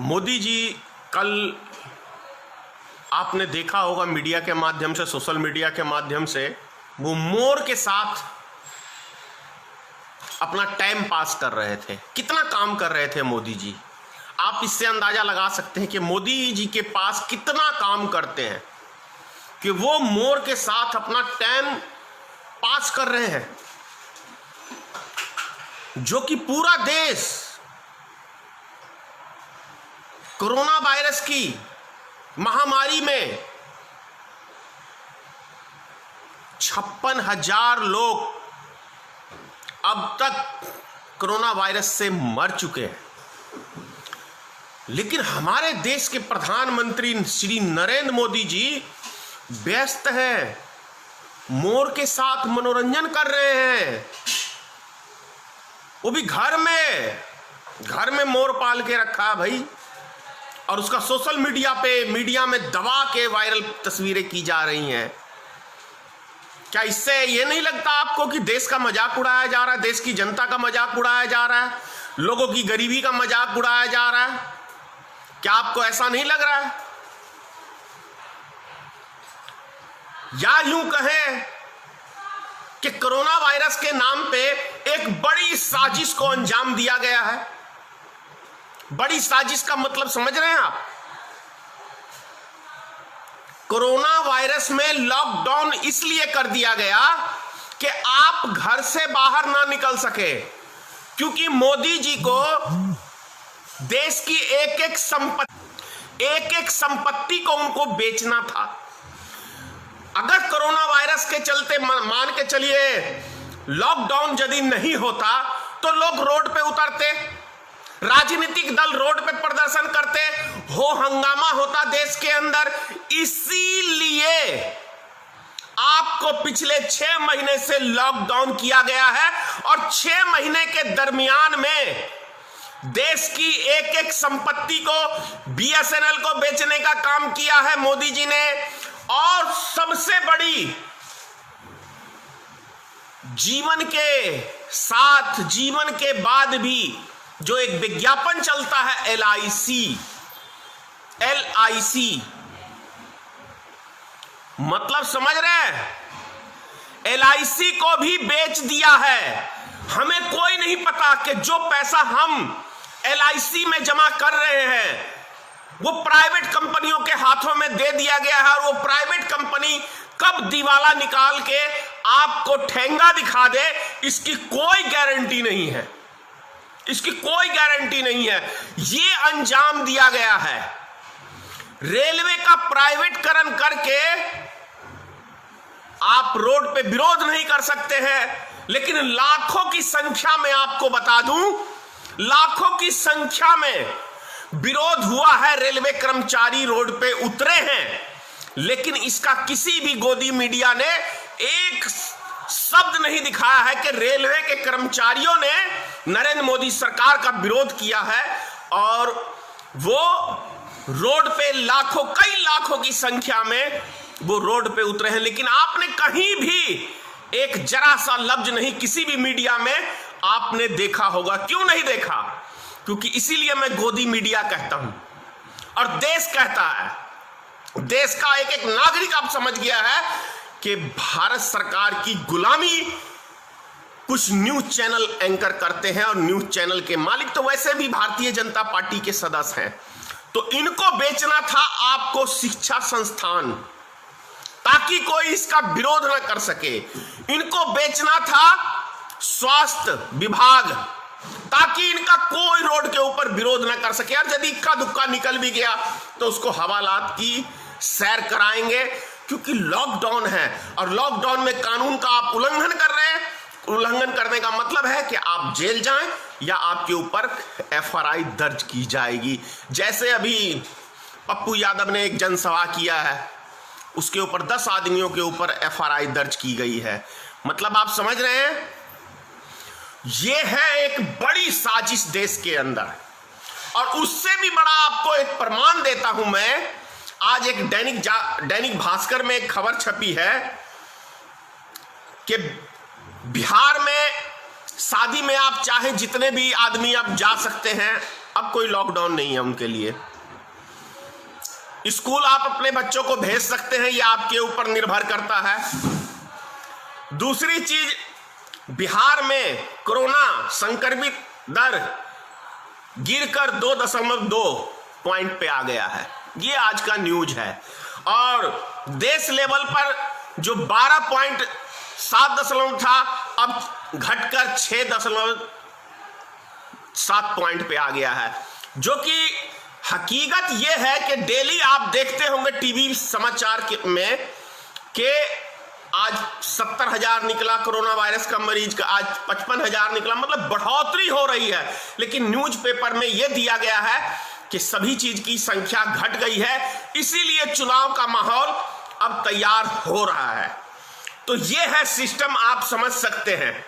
मोदी जी कल आपने देखा होगा मीडिया के माध्यम से, सोशल मीडिया के माध्यम से, वो मोर के साथ अपना टाइम पास कर रहे थे। कितना काम कर रहे थे मोदी जी, आप इससे अंदाजा लगा सकते हैं कि मोदी जी के पास कितना काम करते हैं कि वो मोर के साथ अपना टाइम पास कर रहे हैं, जो कि पूरा देश कोरोना वायरस की महामारी में 56,000 लोग अब तक कोरोना वायरस से मर चुके हैं। लेकिन हमारे देश के प्रधानमंत्री श्री नरेंद्र मोदी जी व्यस्त हैं, मोर के साथ मनोरंजन कर रहे हैं। वो भी घर में मोर पाल के रखा है भाई, और उसका सोशल मीडिया में दबा के वायरल तस्वीरें की जा रही हैं। क्या इससे ये नहीं लगता आपको कि देश का मजाक उड़ाया जा रहा है, देश की जनता का मजाक उड़ाया जा रहा है, लोगों की गरीबी का मजाक उड़ाया जा रहा है? क्या आपको ऐसा नहीं लग रहा है? या यूं कहें कि कोरोना वायरस के नाम पे एक बड़ी साजिश को अंजाम दिया गया है। बड़ी साजिश का मतलब समझ रहे हैं आप? कोरोना वायरस में लॉकडाउन इसलिए कर दिया गया कि आप घर से बाहर ना निकल सके, क्योंकि मोदी जी को देश की एक एक संपत्ति को उनको बेचना था। अगर कोरोना वायरस के चलते मान के चलिए लॉकडाउन यदि नहीं होता तो लोग रोड पे उतरते, राजनीतिक दल रोड पे प्रदर्शन करते, हंगामा होता देश के अंदर। इसीलिए आपको पिछले 6 महीने से लॉकडाउन किया गया है, और 6 महीने के दरमियान में देश की एक एक संपत्ति को, बीएसएनएल को बेचने का काम किया है मोदी जी ने। और सबसे बड़ी, जीवन के साथ, जीवन के बाद भी जो एक विज्ञापन चलता है LIC, मतलब समझ रहे हैं? LIC को भी बेच दिया है। हमें कोई नहीं पता कि जो पैसा हम LIC में जमा कर रहे हैं वो प्राइवेट कंपनियों के हाथों में दे दिया गया है, और वो प्राइवेट कंपनी कब दिवाला निकाल के आपको ठेंगा दिखा दे, इसकी कोई गारंटी नहीं है। इसकी कोई गारंटी नहीं है। ये अंजाम दिया गया है। रेलवे का प्राइवेटकरण करके आप रोड पे विरोध नहीं कर सकते हैं, लेकिन लाखों की संख्या में, आपको बता दूं, लाखों की संख्या में विरोध हुआ है। रेलवे कर्मचारी रोड पे उतरे हैं, लेकिन इसका किसी भी गोदी मीडिया ने एक शब्द नहीं दिखाया है कि रेलवे के कर्मचारियों ने नरेंद्र मोदी सरकार का विरोध किया है, और वो रोड पे लाखों, कई लाखों की संख्या में वो रोड पे उतरे हैं। लेकिन आपने कहीं भी एक जरा सा लफ्ज नहीं, किसी भी मीडिया में आपने देखा होगा। क्यों नहीं देखा? क्योंकि इसीलिए मैं गोदी मीडिया कहता हूं, और देश कहता है। देश का एक एक नागरिक आप समझ गया है कि भारत सरकार की गुलामी कुछ न्यूज चैनल एंकर करते हैं, और न्यूज चैनल के मालिक तो वैसे भी भारतीय जनता पार्टी के सदस्य हैं। तो इनको बेचना था आपको शिक्षा संस्थान, ताकि कोई इसका विरोध न कर सके। इनको बेचना था स्वास्थ्य विभाग, ताकि इनका कोई रोड के ऊपर विरोध न कर सके। और यदि इक्का दुक्का निकल भी गया तो उसको हवालात की सैर कराएंगे, क्योंकि लॉकडाउन है, और लॉकडाउन में कानून का आप उल्लंघन कर रहे हैं। उल्लंघन करने का मतलब है कि आप जेल जाएं, या आपके ऊपर FRI दर्ज की जाएगी। जैसे अभी पप्पू यादव ने एक जनसभा किया है, उसके ऊपर 10 आदमियों के ऊपर FRI दर्ज की गई है। मतलब आप समझ रहे हैं, यह है एक बड़ी साजिश देश के अंदर। और उससे भी बड़ा आपको एक प्रमाण देता हूं मैं। आज एक दैनिक भास्कर में एक खबर छपी है कि बिहार में शादी में आप चाहे जितने भी आदमी आप जा सकते हैं, अब कोई लॉकडाउन नहीं है उनके लिए। स्कूल आप अपने बच्चों को भेज सकते हैं, यह आपके ऊपर निर्भर करता है। दूसरी चीज, बिहार में कोरोना संक्रमित दर गिरकर 2.2 पॉइंट पे आ गया है। ये आज का न्यूज है। और देश लेवल पर जो 12.7 था, अब घटकर 6.7 पॉइंट पे आ गया है। जो कि हकीकत यह है कि डेली आप देखते होंगे टीवी समाचार में कि आज 70,000 निकला कोरोना वायरस का मरीज का, आज 55,000 निकला, मतलब बढ़ोतरी हो रही है। लेकिन न्यूज़पेपर में यह दिया गया है कि सभी चीज की संख्या घट गई है, इसीलिए चुनाव का माहौल अब तैयार हो रहा है। तो यह है सिस्टम, आप समझ सकते हैं।